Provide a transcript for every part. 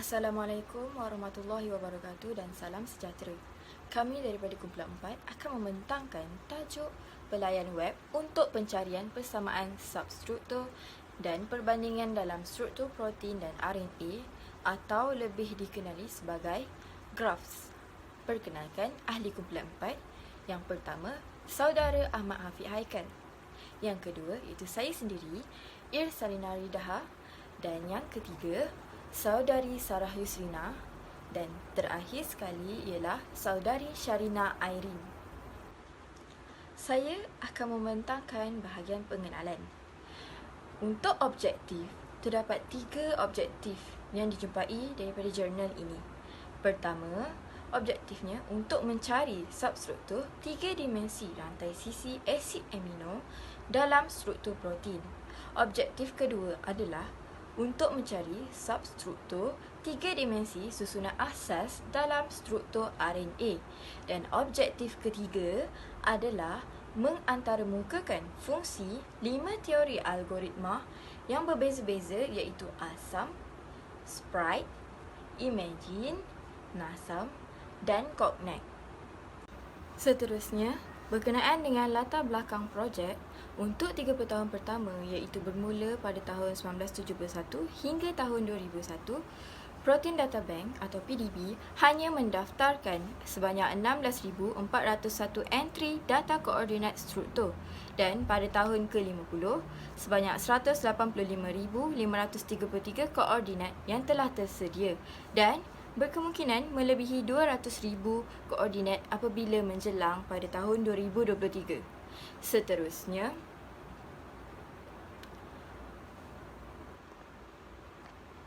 Assalamualaikum warahmatullahi wabarakatuh dan salam sejahtera. Kami daripada kumpulan 4 akan membentangkan tajuk pelayan web untuk pencarian persamaan substruktur dan perbandingan dalam struktur protein dan RNA atau lebih dikenali sebagai graphs. Perkenalkan ahli kumpulan 4. Yang pertama, saudara Ahmad Hafiz Haikal. Yang kedua iaitu saya sendiri, Irsalina Ridaha. Dan yang ketiga, saudari Sarah Yusrina, dan terakhir sekali ialah saudari Sharina Airin. Saya akan membentangkan bahagian pengenalan. Untuk objektif, terdapat 3 objektif yang dijumpai daripada jurnal ini. Pertama, objektifnya untuk mencari substruktur 3 dimensi rantai sisi asid amino dalam struktur protein. Objektif kedua adalah untuk mencari substruktur 3 dimensi susunan asas dalam struktur RNA. Dan objektif ketiga adalah mengantarmukakan fungsi 5 teori algoritma yang berbeza-beza iaitu ASAM, Sprite, Imagine, NASAM dan Cognac. Seterusnya, berkenaan dengan latar belakang projek, untuk 30 tahun pertama iaitu bermula pada tahun 1971 hingga tahun 2001, Protein Data Bank atau PDB hanya mendaftarkan sebanyak 16,401 entry data koordinat struktur dan pada tahun ke-50 sebanyak 185,533 koordinat yang telah tersedia dan berkemungkinan melebihi 200,000 koordinat apabila menjelang pada tahun 2023. Seterusnya,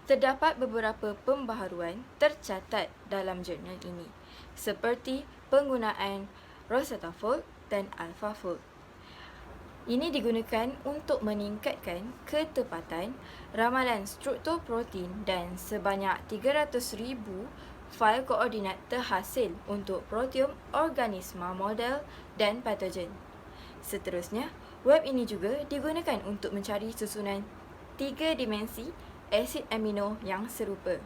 terdapat beberapa pembaharuan tercatat dalam jurnal ini seperti penggunaan Rosetta Fold dan AlphaFold. Ini digunakan untuk meningkatkan ketepatan ramalan struktur protein dan sebanyak 300,000 fail koordinat terhasil untuk proteom, organisma model dan patogen. Seterusnya, web ini juga digunakan untuk mencari susunan 3 dimensi asid amino yang serupa.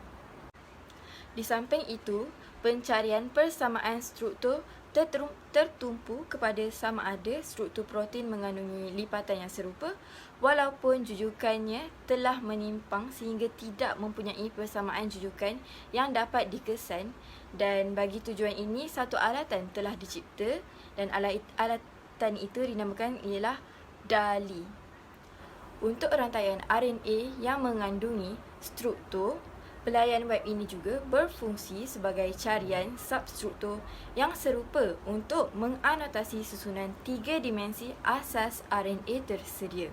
Di samping itu, pencarian persamaan struktur tertumpu kepada sama ada struktur protein mengandungi lipatan yang serupa walaupun jujukannya telah menyimpang sehingga tidak mempunyai persamaan jujukan yang dapat dikesan, dan bagi tujuan ini satu alatan telah dicipta dan alatan itu dinamakan ialah DALI. Untuk rantaian RNA yang mengandungi struktur, pelayan web ini juga berfungsi sebagai carian substruktur yang serupa untuk menganotasi susunan 3 dimensi asas RNA tersedia.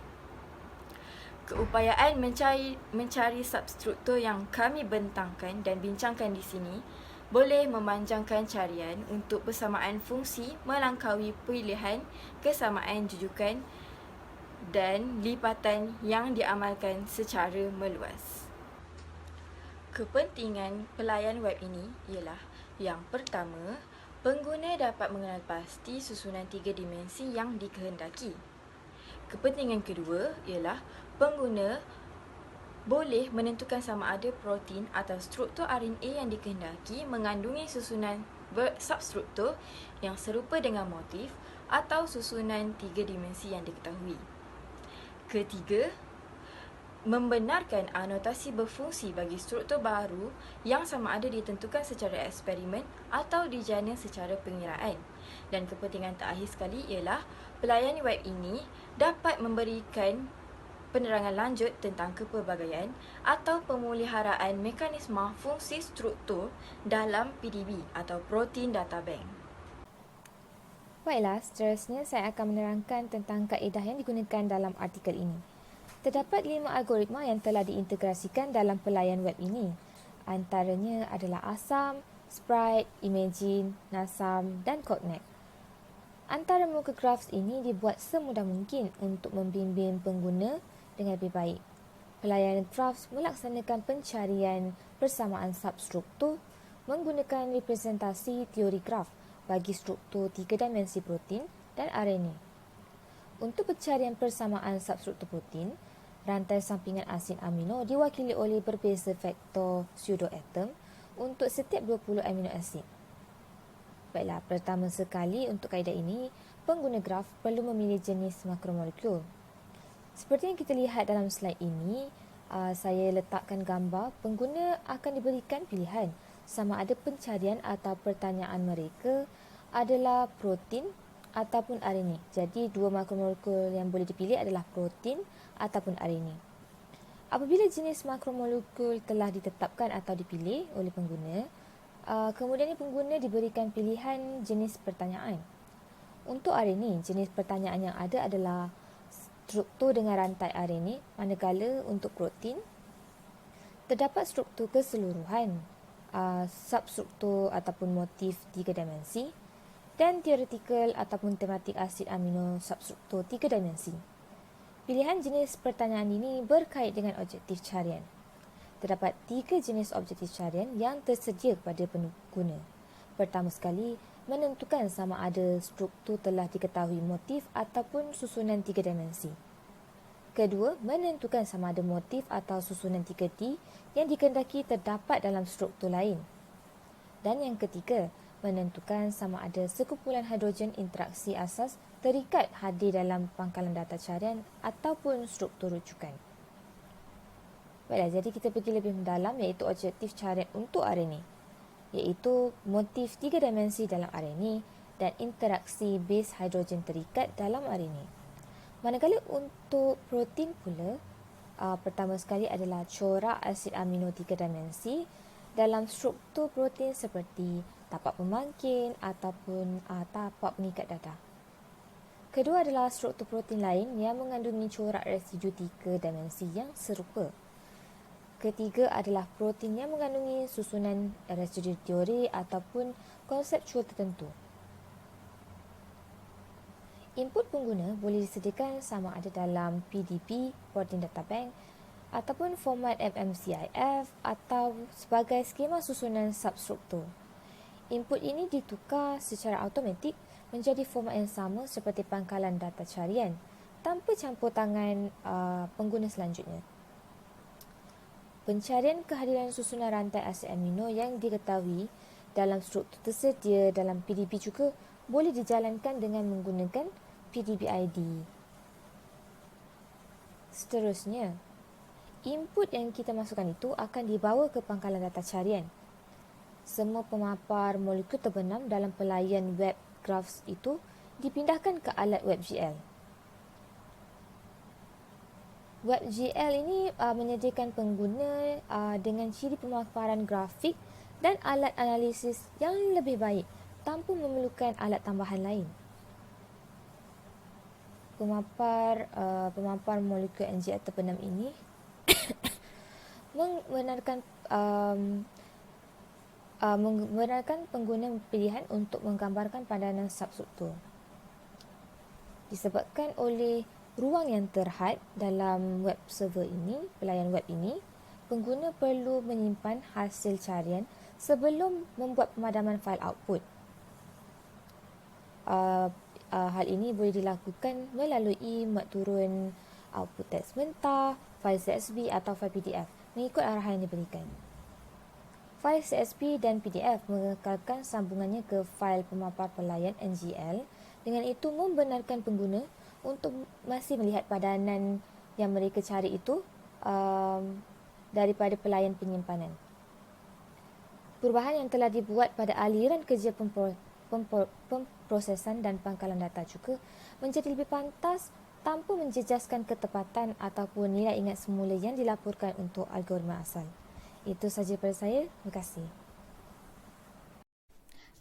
Keupayaan mencari substruktur yang kami bentangkan dan bincangkan di sini boleh memanjangkan carian untuk persamaan fungsi melangkaui pilihan kesamaan jujukan dan lipatan yang diamalkan secara meluas. Kepentingan pelayan web ini ialah yang pertama, pengguna dapat mengenal pasti susunan 3 dimensi yang dikehendaki. Kepentingan kedua ialah pengguna boleh menentukan sama ada protein atau struktur RNA yang dikehendaki mengandungi susunan substruktur yang serupa dengan motif atau susunan 3 dimensi yang diketahui. Ketiga, membenarkan anotasi berfungsi bagi struktur baru yang sama ada ditentukan secara eksperimen atau dijana secara pengiraan. Dan kepentingan terakhir sekali ialah pelayan web ini dapat memberikan penerangan lanjut tentang kepelbagaian atau pemeliharaan mekanisme fungsi struktur dalam PDB atau Protein Data Bank. Baiklah, seterusnya saya akan menerangkan tentang kaedah yang digunakan dalam artikel ini. Terdapat 5 algoritma yang telah diintegrasikan dalam pelayan web ini. Antaranya adalah ASAM, Sprite, Imagine, NASAM dan Cognac. Antara muka graphs ini dibuat semudah mungkin untuk membimbing pengguna dengan lebih baik. Pelayan graphs melaksanakan pencarian persamaan substruktur menggunakan representasi teori graf bagi struktur 3 dimensi protein dan RNA. Untuk pencarian persamaan substruktur protein, rantai sampingan asid amino diwakili oleh berbeza faktor pseudoatom untuk setiap 20 amino asid. Baiklah, pertama sekali untuk kaedah ini, pengguna graf perlu memilih jenis makromolekul. Seperti yang kita lihat dalam slide ini, saya letakkan gambar pengguna akan diberikan pilihan sama ada pencarian atau pertanyaan mereka adalah protein ataupun RNA. Jadi, dua makromolekul yang boleh dipilih adalah protein ataupun RNA. Apabila jenis makromolekul telah ditetapkan atau dipilih oleh pengguna, kemudiannya pengguna diberikan pilihan jenis pertanyaan. Untuk RNA, jenis pertanyaan yang ada adalah struktur dengan rantai RNA, manakala untuk protein, terdapat struktur keseluruhan, substruktur ataupun motif 3 dimensi, dan teoretikal ataupun tematik asid amino substruktur 3 dimensi. Pilihan jenis pertanyaan ini berkait dengan objektif carian. Terdapat 3 jenis objektif carian yang tersedia kepada pengguna. Pertama sekali, menentukan sama ada struktur telah diketahui motif ataupun susunan 3 dimensi. Kedua, menentukan sama ada motif atau susunan 3D yang dikehendaki terdapat dalam struktur lain. Dan yang ketiga, menentukan sama ada sekumpulan hidrogen interaksi asas terikat hadir dalam pangkalan data carian ataupun struktur rujukan. Baiklah, jadi kita pergi lebih mendalam iaitu objektif carian untuk RNA, iaitu motif 3 dimensi dalam RNA dan interaksi base hidrogen terikat dalam RNA. Manakala untuk protein pula, pertama sekali adalah corak asid amino 3 dimensi dalam struktur protein seperti tapak pemangkin ataupun tapak pengikat dadah. Kedua adalah struktur protein lain yang mengandungi corak residu 3 dimensi yang serupa. Ketiga adalah protein yang mengandungi susunan residu teori ataupun konseptual tertentu. Input pengguna boleh disediakan sama ada dalam PDB, Protein Data Bank, ataupun format MMCIF atau sebagai skema susunan substruktur. Input ini ditukar secara automatik menjadi format yang sama seperti pangkalan data carian tanpa campur tangan pengguna selanjutnya. Pencarian kehadiran susunan rantai asid amino yang diketahui dalam struktur tersedia dalam PDB juga boleh dijalankan dengan menggunakan PDB-ID. Seterusnya, input yang kita masukkan itu akan dibawa ke pangkalan data carian. Semua pemapar molekul terbenam dalam pelayan web graphs itu dipindahkan ke alat WebGL. WebGL ini menyediakan pengguna dengan ciri pemaparan grafik dan alat analisis yang lebih baik tanpa memerlukan alat tambahan lain. Pemapar molekul NGL terbenam ini membenarkan pengguna pilihan untuk menggambarkan padanan substruktur. Disebabkan oleh ruang yang terhad dalam web server ini, pelayan web ini, pengguna perlu menyimpan hasil carian sebelum membuat pemadaman fail output. Hal ini boleh dilakukan melalui mat turun output teks mentah, fail CSV atau fail PDF mengikut arahan yang diberikan. Fail CSV dan PDF mengekalkan sambungannya ke fail pemapar pelayan NGL, dengan itu membenarkan pengguna untuk masih melihat padanan yang mereka cari itu daripada pelayan penyimpanan. Perubahan yang telah dibuat pada aliran kerja pemprosesan dan pangkalan data juga menjadi lebih pantas tanpa menjejaskan ketepatan ataupun nilai ingat semula yang dilaporkan untuk algoritma asal. Itu sahaja daripada saya. Terima kasih.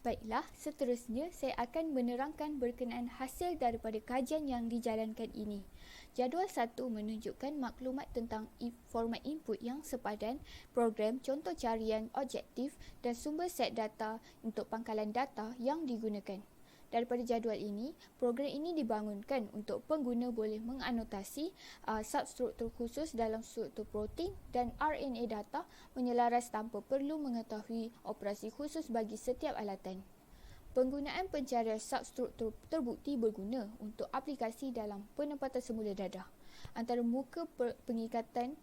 Baiklah, seterusnya saya akan menerangkan berkenaan hasil daripada kajian yang dijalankan ini. Jadual 1 menunjukkan maklumat tentang format input yang sepadan, program, contoh carian objektif dan sumber set data untuk pangkalan data yang digunakan. Daripada jadual ini, program ini dibangunkan untuk pengguna boleh menganotasi substruktur khusus dalam struktur protein dan RNA data menyelaras tanpa perlu mengetahui operasi khusus bagi setiap alatan. Penggunaan pencarian substruktur terbukti berguna untuk aplikasi dalam penempatan semula dadah. antara muka pengikatan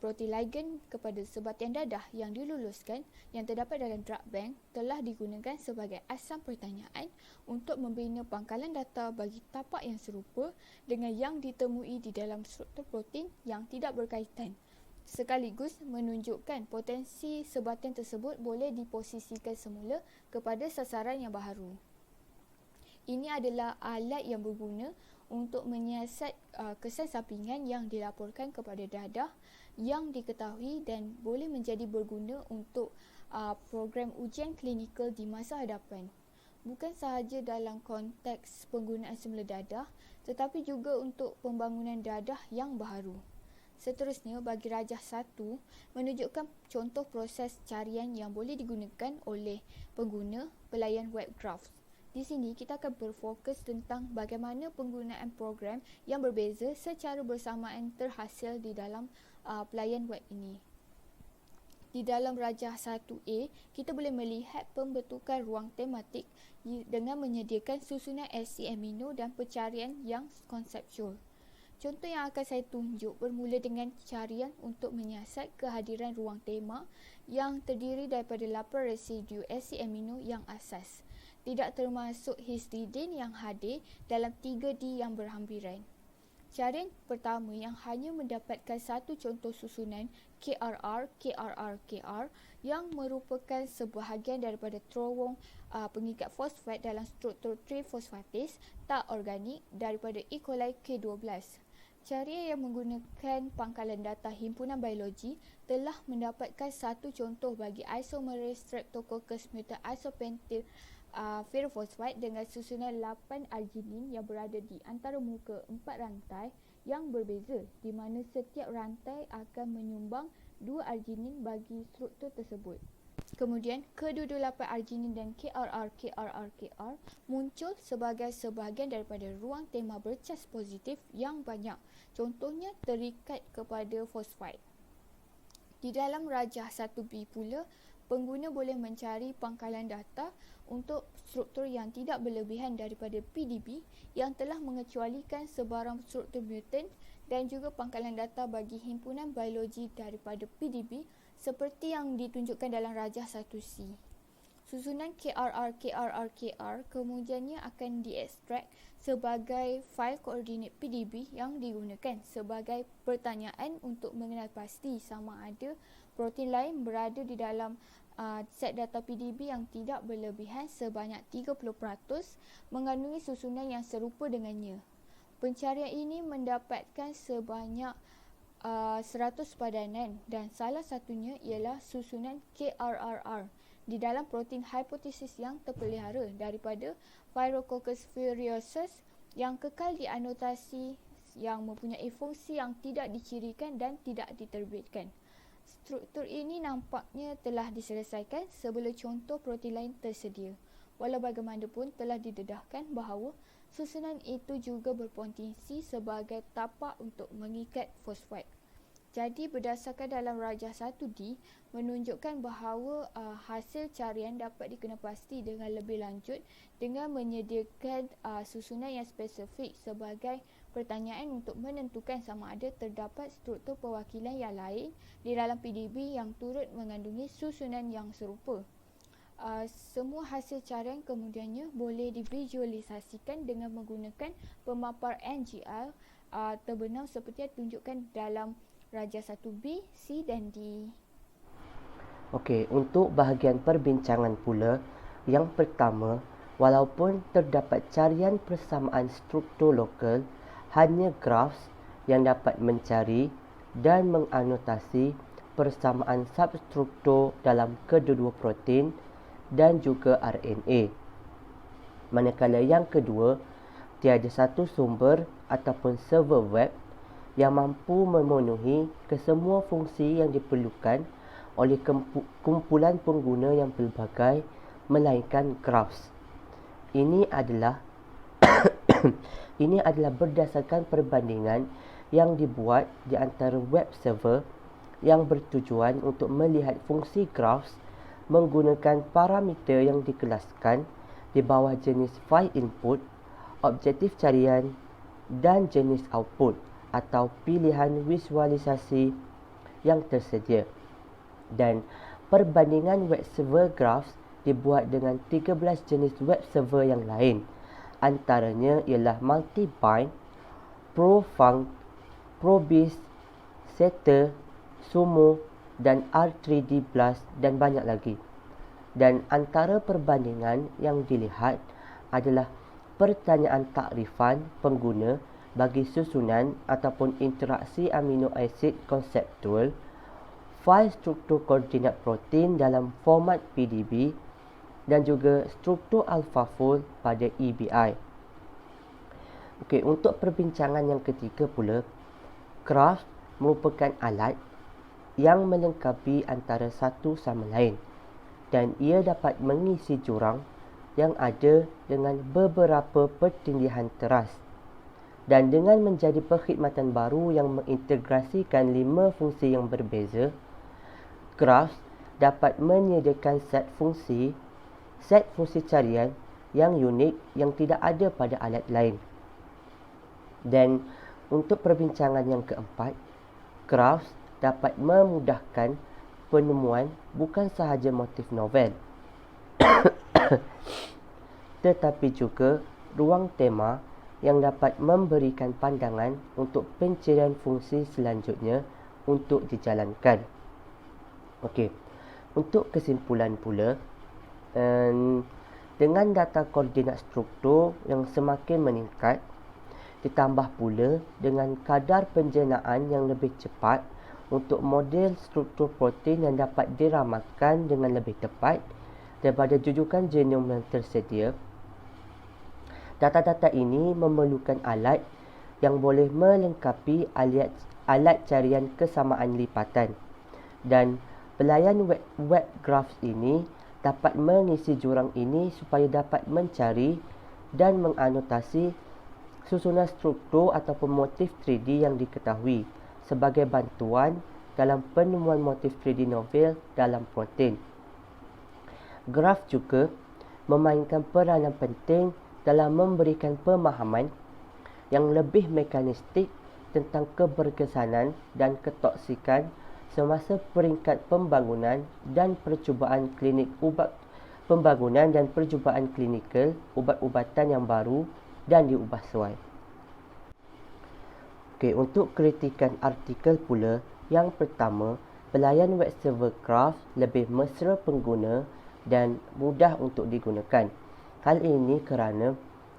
protein ligand kepada sebatian dadah yang diluluskan yang terdapat dalam drug bank telah digunakan sebagai asam pertanyaan untuk membina pangkalan data bagi tapak yang serupa dengan yang ditemui di dalam struktur protein yang tidak berkaitan, sekaligus menunjukkan potensi sebatian tersebut boleh diposisikan semula kepada sasaran yang baharu. Ini adalah alat yang berguna untuk menyiasat kesan sampingan yang dilaporkan kepada dadah yang diketahui dan boleh menjadi berguna untuk program ujian klinikal di masa hadapan. Bukan sahaja dalam konteks penggunaan semula dadah, tetapi juga untuk pembangunan dadah yang baharu. Seterusnya, bagi rajah 1, menunjukkan contoh proses carian yang boleh digunakan oleh pengguna pelayan web graphs. Di sini kita akan berfokus tentang bagaimana penggunaan program yang berbeza secara bersamaan terhasil di dalam pelayan web ini. Di dalam rajah 1A, kita boleh melihat pembentukan ruang tematik dengan menyediakan susunan asid amino dan pencarian yang konseptual. Contoh yang akan saya tunjuk bermula dengan carian untuk menyiasat kehadiran ruang tema yang terdiri daripada 8 residu asid amino yang asas, tidak termasuk histidin yang hadir dalam 3D yang berhampiran. Carian pertama yang hanya mendapatkan satu contoh susunan KRR yang merupakan sebahagian daripada terowong pengikat fosfat dalam struktur trifosfatase tak organik daripada E. coli K12. Carian yang menggunakan pangkalan data himpunan biologi telah mendapatkan satu contoh bagi isomerase Streptococcus mutant isopentyl ferrofosfat dengan susunan 8 arginin yang berada di antara muka 4 rantai yang berbeza, di mana setiap rantai akan menyumbang 2 arginin bagi struktur tersebut. Kemudian, kedua-dua 8 arginin dan KRR muncul sebagai sebahagian daripada ruang tema bercas positif yang banyak, contohnya terikat kepada fosfat. Di dalam rajah 1B pula, pengguna boleh mencari pangkalan data untuk struktur yang tidak berlebihan daripada PDB yang telah mengecualikan sebarang struktur mutant dan juga pangkalan data bagi himpunan biologi daripada PDB seperti yang ditunjukkan dalam rajah 1C. Susunan KRR kemudiannya akan diekstrak sebagai fail koordinat PDB yang digunakan sebagai pertanyaan untuk mengenal pasti sama ada protein lain berada di dalam set data PDB yang tidak berlebihan sebanyak 30% mengandungi susunan yang serupa dengannya. Pencarian ini mendapatkan sebanyak 100 padanan dan salah satunya ialah susunan KRRR di dalam protein hipotesis yang terpelihara daripada Phyrococcus furiosus yang kekal dianotasi yang mempunyai fungsi yang tidak dicirikan dan tidak diterbitkan. Struktur ini nampaknya telah diselesaikan sebelum contoh protein lain tersedia. Walau bagaimanapun telah didedahkan bahawa susunan itu juga berpotensi sebagai tapak untuk mengikat fosfat. Jadi berdasarkan dalam rajah 1D menunjukkan bahawa hasil carian dapat dikenal pasti dengan lebih lanjut dengan menyediakan susunan yang spesifik sebagai pertanyaan untuk menentukan sama ada terdapat struktur perwakilan yang lain di dalam PDB yang turut mengandungi susunan yang serupa. Semua hasil carian kemudiannya boleh divisualisasikan dengan menggunakan pemapar NGL terbenam seperti yang ditunjukkan dalam rajah 1B, C dan D. Okey, untuk bahagian perbincangan pula, yang pertama, walaupun terdapat carian persamaan struktur lokal, hanya graphs yang dapat mencari dan menganotasi persamaan substruktur dalam kedua-dua protein dan juga RNA. Manakala yang kedua, tiada satu sumber ataupun server web yang mampu memenuhi kesemua fungsi yang diperlukan oleh kumpulan pengguna yang pelbagai melainkan graphs. Ini adalah berdasarkan perbandingan yang dibuat di antara web server yang bertujuan untuk melihat fungsi graphs menggunakan parameter yang dikelaskan di bawah jenis file input, objektif carian dan jenis output atau pilihan visualisasi yang tersedia. Dan perbandingan web server graphs dibuat dengan 13 jenis web server yang lain. Antaranya ialah Multibind, ProFunc, ProBiz, Setter, Sumo dan R3D Blast dan banyak lagi. Dan antara perbandingan yang dilihat adalah pertanyaan takrifan pengguna bagi susunan ataupun interaksi amino asid konseptual, fail struktur koordinat protein dalam format PDB dan juga struktur AlphaFold pada EBI. Okey, untuk perbincangan yang ketiga pula, graph merupakan alat yang melengkapi antara satu sama lain dan ia dapat mengisi jurang yang ada dengan beberapa pertindihan teras. Dan dengan menjadi perkhidmatan baru yang mengintegrasikan 5 fungsi yang berbeza, graphs dapat menyediakan set fungsi carian yang unik yang tidak ada pada alat lain. Dan untuk perbincangan yang keempat, graphs dapat memudahkan penemuan bukan sahaja motif novel tetapi juga ruang tema yang dapat memberikan pandangan untuk pencarian fungsi selanjutnya untuk dijalankan. Okey, untuk kesimpulan pula, dengan data koordinat struktur yang semakin meningkat, ditambah pula dengan kadar penjenaan yang lebih cepat untuk model struktur protein yang dapat diramalkan dengan lebih tepat daripada jujukan genom yang tersedia, data-data ini memerlukan alat yang boleh melengkapi alat carian kesamaan lipatan, dan pelayan web graphs ini dapat mengisi jurang ini supaya dapat mencari dan menganotasi susunan struktur ataupun motif 3D yang diketahui sebagai bantuan dalam penemuan motif 3D novel dalam protein. Graf juga memainkan peranan penting dalam memberikan pemahaman yang lebih mekanistik tentang keberkesanan dan ketoksikan semasa peringkat pembangunan dan percubaan klinik pembangunan dan percubaan klinikal ubat-ubatan yang baru dan diubah sesuai. Okey, untuk kritikan artikel pula, yang pertama, pelayan web server graph lebih mesra pengguna dan mudah untuk digunakan. Hal ini kerana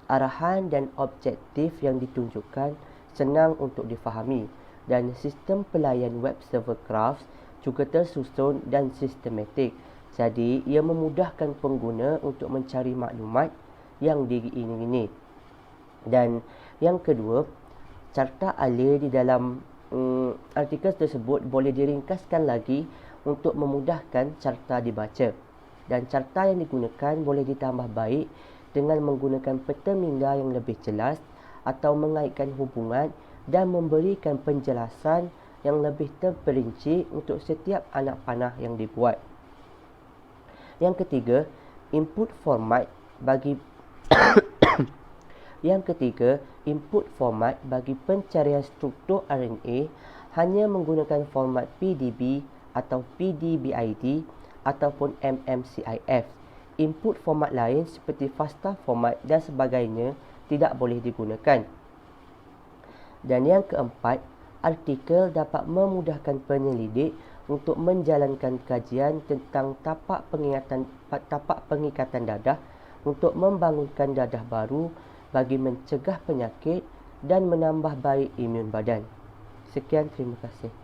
arahan dan objektif yang ditunjukkan senang untuk difahami, dan sistem pelayan web server graphs juga tersusun dan sistematik. Jadi, ia memudahkan pengguna untuk mencari maklumat yang diingini. Dan yang kedua, carta alih di dalam artikel tersebut boleh diringkaskan lagi untuk memudahkan carta dibaca. Dan carta yang digunakan boleh ditambah baik dengan menggunakan peta minda yang lebih jelas atau mengaitkan hubungan dan memberikan penjelasan yang lebih terperinci untuk setiap anak panah yang dibuat. Yang ketiga, input format bagi pencarian struktur RNA hanya menggunakan format PDB atau PDBID ataupun MMCIF. Input format lain seperti FASTA format dan sebagainya tidak boleh digunakan. Dan yang keempat, artikel dapat memudahkan penyelidik untuk menjalankan kajian tentang tapak pengikatan dadah untuk membangunkan dadah baru bagi mencegah penyakit dan menambah baik imun badan. Sekian, terima kasih.